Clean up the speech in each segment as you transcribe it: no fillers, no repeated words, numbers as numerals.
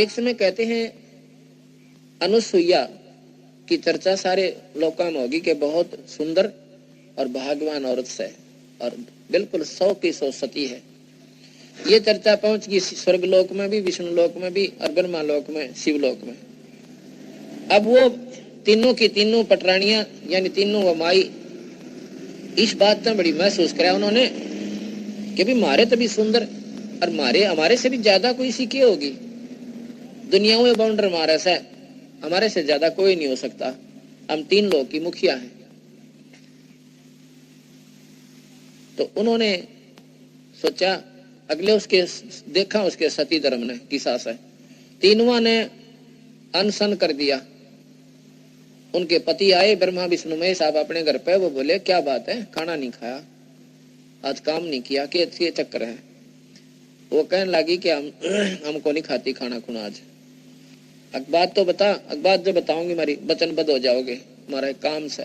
एक समय कहते हैं अनुसुईया की चर्चा सारे लोकों में होगी कि बहुत सुंदर और भाग्यवान औरत से और बिल्कुल 100% सती है। ये चर्चा पहुंच गई स्वर्गलोक में भी, विष्णु लोक में भी और ब्रह्मा लोक में, शिवलोक में। अब वो तीनों की तीनों पटरानियां यानी तीनों वो माई इस बात में बड़ी महसूस करा उन्होंने कि भी मारे तो भी सुंदर और हमारे से भी ज्यादा कोई सीखी होगी। दुनिया में बाउंडर मारा से हमारे से ज्यादा कोई नहीं हो सकता। हम 3 लोग की मुखिया हैं। तो उन्होंने सोचा, अगले उसके देखा उसके सती धर्म ने की सास है। तीनों ने अनशन कर दिया। उनके पति आए ब्रह्मा विष्णु महेश साहब अपने घर पे। वो बोले क्या बात है, खाना नहीं खाया, आज काम नहीं किया, के चक्कर है? वो कहने लगी कि हमको नहीं खाती खाना खुना आज। बात तो बता, बात जो बताऊंगी हमारी वचनबद्ध हो जाओगे हमारा काम से।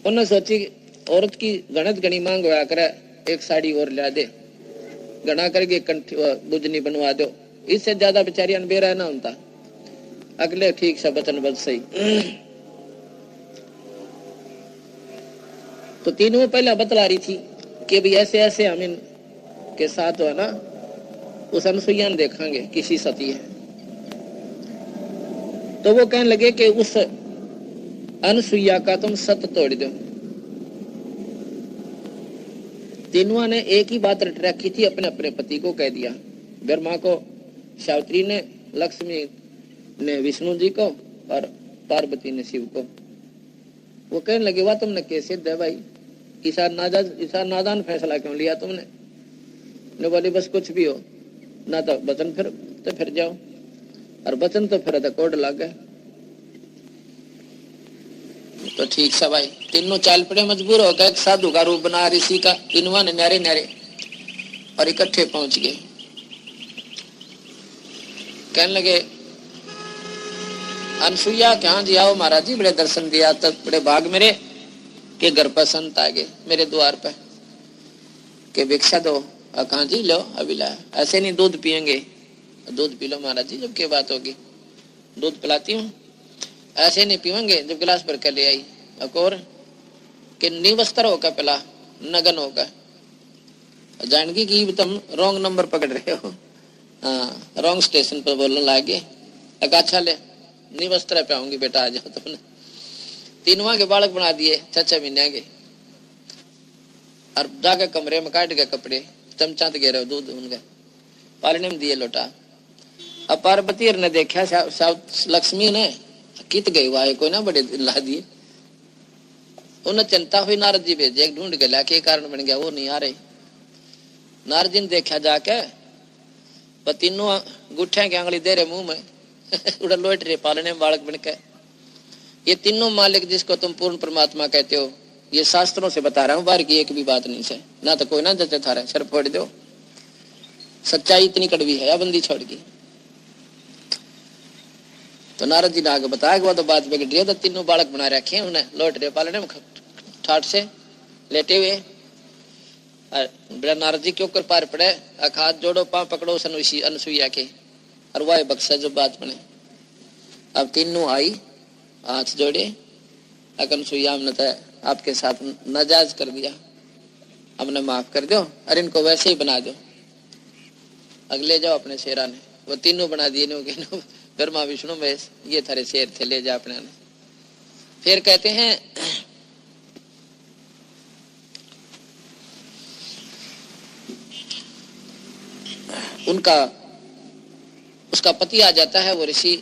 उन्होंने सोची औरत की गणत गणी मांग होया करे, एक साड़ी और ला दे, गणा करके बुजनी बनवा दो, इससे ज्यादा बेचारी अनबेरा ना होता। अगले ठीक से वचनबद्ध सही। तो तीनों पहले बतला रही थी कि भी ऐसे ऐसे हम इनके साथ है ना उस अनुसुईया ने देखेंगे किसी सती है। तो वो कहने लगे कि उस अनुसुईया का तुम सत तोड़ दो। तीनों ने एक ही बात रट रखी थी, अपने अपने पति को कह दिया। ब्रह्मा को सावित्री ने, लक्ष्मी ने विष्णु जी को और पार्वती ने शिव को। वो कहने लगे वाह तुमने कैसे दे भाई, ईसा नादान फैसला क्यों लिया तुमने? ने बोली बस कुछ भी हो ना तो वचन फिर जाओ, और वचन तो फिर कोड लग गए। तो ठीक सा भाई तीनों चाल पड़े, मजबूर हो गए। साधु का रूप बना ऋषि का। तीनों ने न्यारे न्यारे और इकट्ठे पहुंच गए। कहने लगे अनसुईया क्या जी आओ महाराज जी, बड़े दर्शन दिया, तब बड़े भाग मेरे के घर पर संत आ गए मेरे द्वार पे के भिक्षा दो। कहा जी लो अभी लाया। ऐसे नहीं दूध पियेंगे, दूध पी लो महाराज जी, जब क्या बात होगी दूध पिलाती हूँ। ऐसे नहीं पीवेंगे, जब गिलास भर कर ले आई। और कि निवस्त्र होकर पिला, नगन होकर। जानकी की तुम रॉन्ग नंबर पकड़ रहे हो, हाँ रॉन्ग स्टेशन पर बोलने लागे। अच्छा ले निवस्त्र पे आऊंगी बेटा, आ जाओ तुमने। तीनों के बालक बना दिए 6 महीने के, और जाके कमरे में काट के कपड़े चमचा तो गिरे दूध उनके पालने में दिए लोटा। अब पार्वती ने देखा लक्ष्मी ने कित गई वाहे कोई ना बड़े ला दिए। उन्हें चिंता हुई, नारद जी भेजे ढूंढ के लाके कारण बन गया, वो नहीं आ रहे। नारद जी ने देखा जाके, तीनों गुठे की आंगली दे रहे मुंह में उड़ा लोट रहे पालने में बालक बनके। ये तीनों मालिक जिसको तुम पूर्ण परमात्मा कहते हो, ये शास्त्रों से बता रहा हूँ, बाहर की एक भी बात नहीं से ना तो कोई ना जचे थारे सर फोड़ दो। सच्चाई इतनी कड़वी है या बंदी छोड़ की। तो नारद जी ने आगे बताया कि वो तो बात बिगड़ रही है। तो तीनों बालक बना रखे हैं, उन्हें लौट रहे पालने में ठाट से लेटे हुए। नारद जी के ऊपर पार पड़े, हाथ जोड़ो पांव पकड़ो अनुसुईया के, और वह बक्सा जो बात बने। अब तीनों आई हाथ जोड़े, अनुसुईया हमने तो आपके साथ नाजायज कर दिया, हमने माफ कर दो और इनको वैसे ही बना दो। अगले जाओ अपने शेरा ने, वो तीनों बना दिए ब्रह्मा विष्णु महेश, ये थारे शेर थे, ले जा अपने ने। फिर कहते हैं उनका उसका पति आ जाता है वो ऋषि।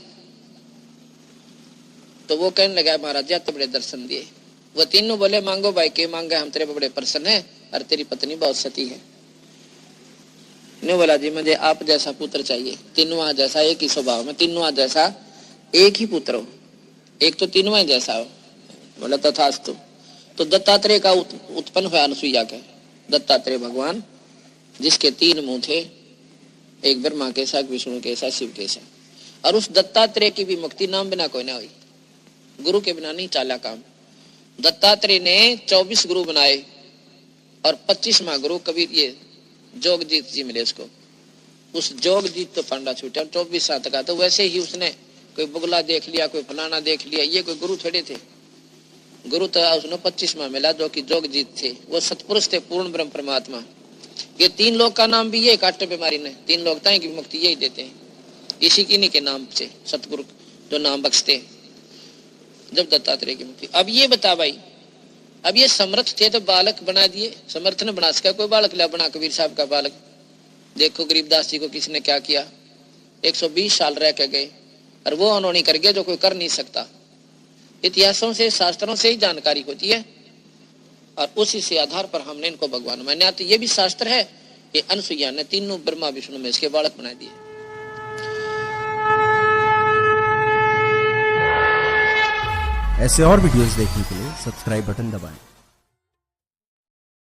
तो वो कहने लगा महाराज जी तो बड़े दर्शन दिए। वो तीनों बोले मांगो भाई के मांगे, हम तेरे बड़े प्रसन्न है और तेरी पत्नी बहुत सती है। ने बोला जी मुझे आप जैसा पुत्र चाहिए, तीनों जैसा एक ही स्वभाव में, तीनों जैसा एक ही पुत्र हो, एक तो तीनों जैसा हो। बोला तथास्तु। तो दत्तात्रेय का उत्पन्न हुआ अनुसुईया के। दत्तात्रेय भगवान जिसके 3 मुंह थे, एक ब्रह्मा के साथ, विष्णु के साथ, शिव के साथ। और उस दत्तात्रेय की भी मुक्ति नाम बिना कोई ना हुई, गुरु के बिना नहीं चाला काम। दत्तात्रेय ने 24 गुरु बनाए और 25वां गुरु कबीर ये जोगजीत जी मिले उसको। उस जोगजीत तो पांडा छूटा 24 साल का, तो वैसे ही उसने कोई बुगला देख लिया, कोई फलाना देख लिया, ये कोई गुरु थोड़े थे। गुरु तो उसने 25वां मिला जो कि जोगजीत थे, वो सतपुरुष थे, पूर्ण ब्रह्म परमात्मा। ये 3 लोग का नाम भी ये काटे बीमारी ने 3 लोग ताई की मुक्ति यही देते हैं, इसी किन्हीं के नाम से सतगुरु जो नाम बख्शते हैं जब दत्तात्रेय की मुक्ति। अब ये बता भाई, अब ये समर्थ थे तो बालक बना दिए, समर्थ ने बना सका कोई बालक ला बना, कबीर साहब का बालक। देखो गरीबदास जी को किसने क्या किया, 120 साल रह के गए और वो उन्होंने कर गया जो कोई कर नहीं सकता। इतिहासों से शास्त्रों से ही जानकारी होती है और उसी से आधार पर हमने इनको भगवान माना। तो ये भी शास्त्र है, ये अनसुईया ने तीनों ब्रह्मा विष्णु में इसके बालक बना दिए। ऐसे और वीडियोस देखने के लिए सब्सक्राइब बटन दबाएं।